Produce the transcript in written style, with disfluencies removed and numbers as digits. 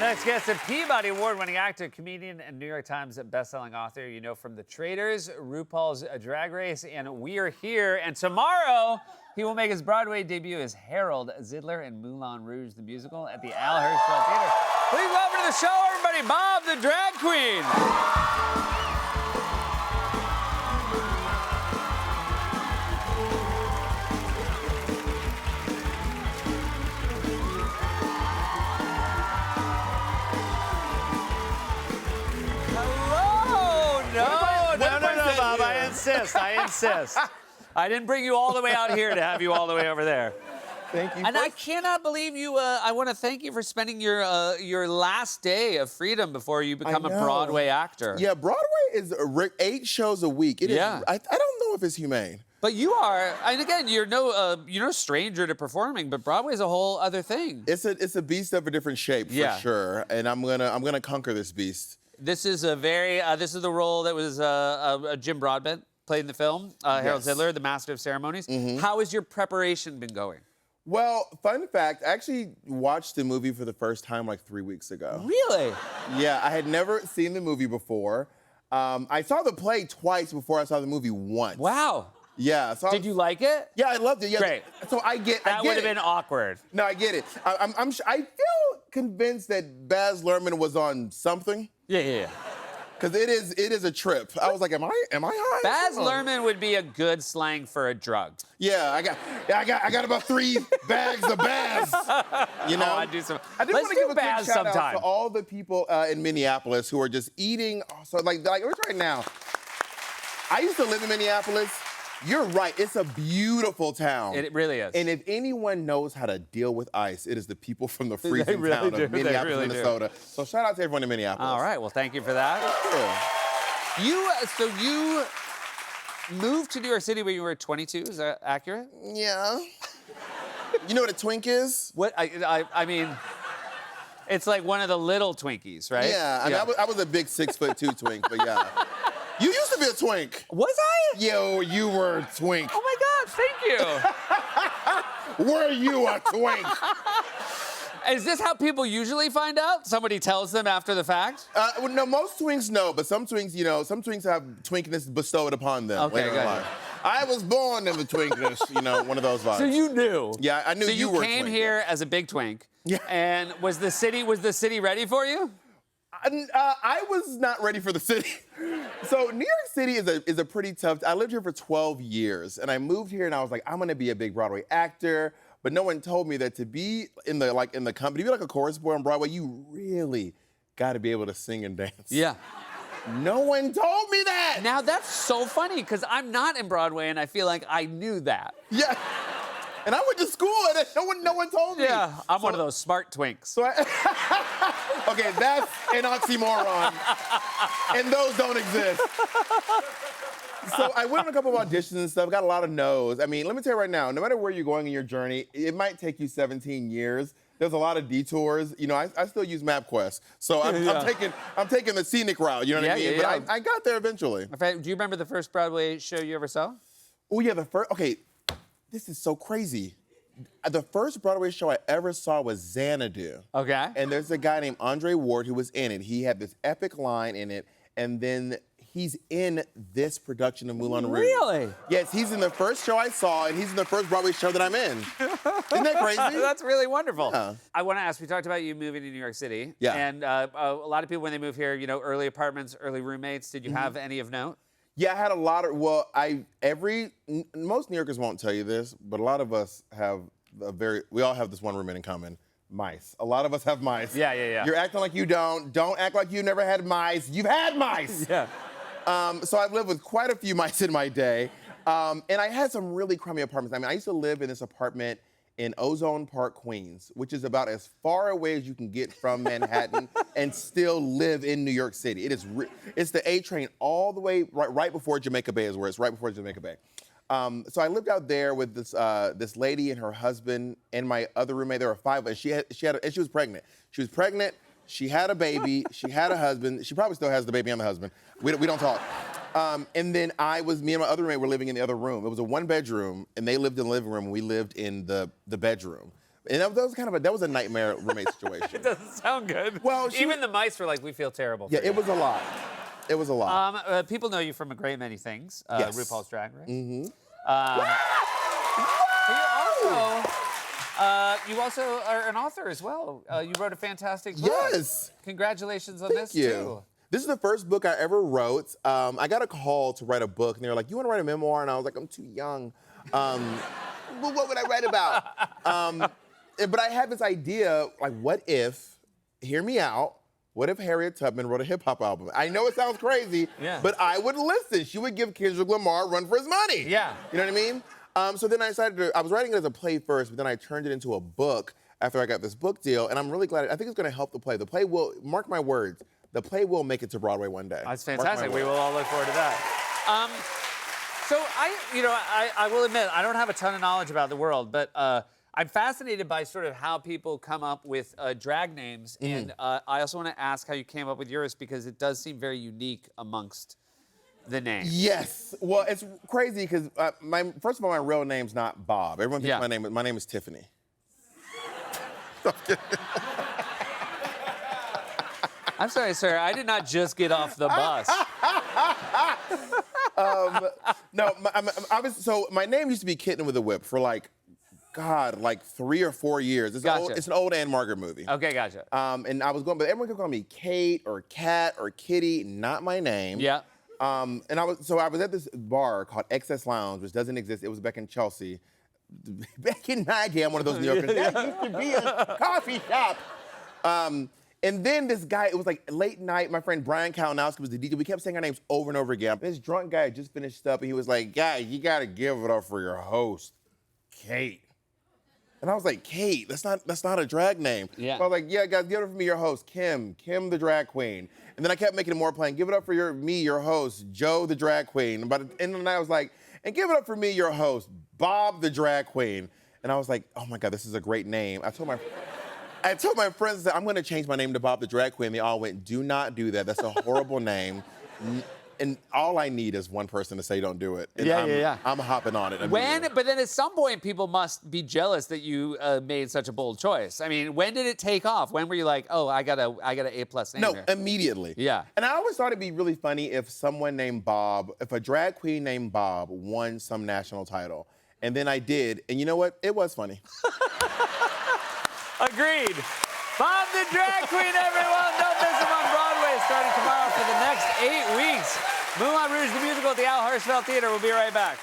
next guest, a Peabody Award-winning actor, comedian, and New York Times best-selling author. You know from The Traitors, RuPaul's Drag Race, and We're Here. And tomorrow, he will make his Broadway debut as Harold Zidler in Moulin Rouge, the musical, at the Al Hirschfeld Theater. Please welcome to the show, everybody, Bob the Drag Queen. No, Bob, I insist. I didn't bring you all the way out here to have you all the way over there. Thank you. And I cannot believe you. I want to thank you for spending your last day of freedom before you become a Broadway actor. Yeah, Broadway is 8 shows a week. It is. I don't know if it's humane. But you are, and again, you're no stranger to performing. But Broadway is a whole other thing. It's a beast of a different shape for sure. And I'm gonna conquer this beast. This is this is the role that was Jim Broadbent played in the film, Harold Zidler, the Master of Ceremonies. How has your preparation been going? Well, fun fact, I actually watched the movie for the first time like 3 weeks ago. Really? Yeah, I had never seen the movie before. I saw the play twice before I saw the movie once. Wow. Yeah. So Did you like it? Yeah, I loved it. Yeah. Great. So I get that would have been awkward. No, I get it. I feel convinced that Baz Luhrmann was on something. Yeah. Because it is a trip. I was like, am I high? Baz Luhrmann would be a good slang for a drug. Yeah, I got about 3 bags of Baz. You know, I do some. I do Let's want to give a Baz quick shout sometime out to all the people in Minneapolis who are just eating. So like right now. I used to live in Minneapolis. You're right. It's a beautiful town. It really is. And if anyone knows how to deal with ice, it is the people from the freezing town of Minneapolis, Minnesota. So shout out to everyone in Minneapolis. All right. Well, thank you for that. Yeah. You moved to New York City when you were 22. Is that accurate? Yeah. You know what a twink is? What I mean, it's like one of the little Twinkies, right? Yeah. I mean, I was a big 6'2" twink, but yeah. You used to be a twink. Was I? Yo, you were a twink. Oh my God, thank you. Were you a twink? Is this how people usually find out? Somebody tells them after the fact? Well, no, most twinks know, but some twinks, some twinks have twinkiness bestowed upon them later in life. I was born in the twinkness, one of those vibes. So you knew? Yeah, I knew you were a twink. So you came here as a big twink. Yeah. And was the city ready for you? I was not ready for the city. So New York City is a pretty tough. I lived here for 12 years, and I moved here, and I was like, I'm gonna be a big Broadway actor. But no one told me that to be in the company, to be like a chorus boy on Broadway, you really got to be able to sing and dance. Yeah. No one told me that. Now that's so funny because I'm not in Broadway, and I feel like I knew that. Yeah. And I went to school, and no one told me. Yeah, I'm one of those smart twinks. So okay, that's an oxymoron, and those don't exist. So I went on a couple of auditions and stuff, got a lot of no's. I mean, let me tell you right now, no matter where you're going in your journey, it might take you 17 years. There's a lot of detours. I still use MapQuest, so I'm taking the scenic route. You know what I mean? But I got there eventually. In fact, do you remember the first Broadway show you ever saw? Oh yeah, the first. Okay. This is so crazy. The first Broadway show I ever saw was Xanadu. Okay. And there's a guy named Andre Ward who was in it. He had this epic line in it, and then he's in this production of Moulin Rouge. Really? Yes, he's in the first show I saw, and he's in the first Broadway show that I'm in. Isn't that crazy? That's really wonderful. Yeah. I want to ask, we talked about you moving to New York City. Yeah. And a lot of people, when they move here, early apartments, early roommates. Did you have any of note? Yeah, I had a lot of, most New Yorkers won't tell you this, but a lot of us have we all have this one roommate in common, mice. A lot of us have mice. Yeah. You're acting like you don't act like you never had mice. You've had mice. Yeah. So I've lived with quite a few mice in my day, and I had some really crummy apartments. I mean, I used to live in this apartment in Ozone Park, Queens, which is about as far away as you can get from Manhattan and still live in New York City. It's the A train all the way right before Jamaica Bay is where it's right before Jamaica Bay. So I lived out there with this lady and her husband and my other roommate. There were 5 of us. And she was pregnant. She was pregnant. She had a baby. She had a husband. She probably still has the baby and the husband. We don't talk. And then me and my other roommate were living in the other room. It was a 1-bedroom, and they lived in the living room, and we lived in the bedroom. And that was kind of that was a nightmare roommate situation. Doesn't sound good. Well, even the mice were like, we feel terrible. Yeah, for you. it was a lot. It was a lot. People know you from a great many things. Yes. RuPaul's Drag Race. Mm-hmm. You also are an author as well. You wrote a fantastic book. Yes. Congratulations on Thank this you. too. This is the first book I ever wrote. I got a call to write a book, and they were like, "You want to write a memoir?" And I was like, "I'm too young. Well, what would I write about?" But I had this idea, like, what if? Hear me out. What if Harriet Tubman wrote a hip hop album? I know it sounds crazy, but I would listen. She would give Kendrick Lamar a run for his money. Yeah. You know what I mean? So then I decided I was writing it as a play first, but then I turned it into a book after I got this book deal, and I'm really glad. I think it's going to help the play. The play will, mark my words, the play will make it to Broadway one day. That's fantastic. We will all look forward to that. So I will admit, I don't have a ton of knowledge about the world, but I'm fascinated by sort of how people come up with drag names, and I also want to ask how you came up with yours because it does seem very unique amongst the names. Yes. Well, it's crazy because first of all, my real name's not Bob. Everyone thinks my name is Tiffany. I'm sorry, sir. I did not just get off the bus. No, so my name used to be Kitten with a Whip for like 3 or 4 years. It's an old Anne Margaret movie. Okay, gotcha. And I was going, but everyone could call me Kate or Cat or Kitty, not my name. Yeah. And I was at this bar called XS Lounge, which doesn't exist. It was back in Chelsea. Back in my day, I'm one of those New Yorkers. That used to be a coffee shop. And then this guy, it was like late night, my friend Brian Kalinowski was the DJ. We kept saying our names over and over again. This drunk guy had just finished up, and he was like, "Guys, you gotta give it up for your host, Kate." And I was like, "Kate, that's not a drag name." Yeah. So I was like, "Yeah, guys, give it up for me, your host, Kim the drag queen." And then I kept making it more plain. Give it up for your host, Joe the drag queen. And by the end of the night, I was like, "And give it up for me, your host, Bob the drag queen." And I was like, "Oh my God, this is a great name." I told my friends that I'm going to change my name to Bob the drag queen. They all went, "Do not do that. That's a horrible name." And all I need is one person to say don't do it. And I'm hopping on it. But then at some point, people must be jealous that you made such a bold choice. I mean, when did it take off? When were you like, oh, I got an A+ name No, here? immediately. Yeah. And I always thought it'd be really funny if someone named Bob, if a drag queen named Bob won some national title. And then I did. And you know what? It was funny. Agreed. Bob the drag queen, everyone. Don't miss him on Broadway starting tomorrow for the next 8 weeks. Moulin Rouge, the musical at the Al Hirschfeld Theater. We'll be right back.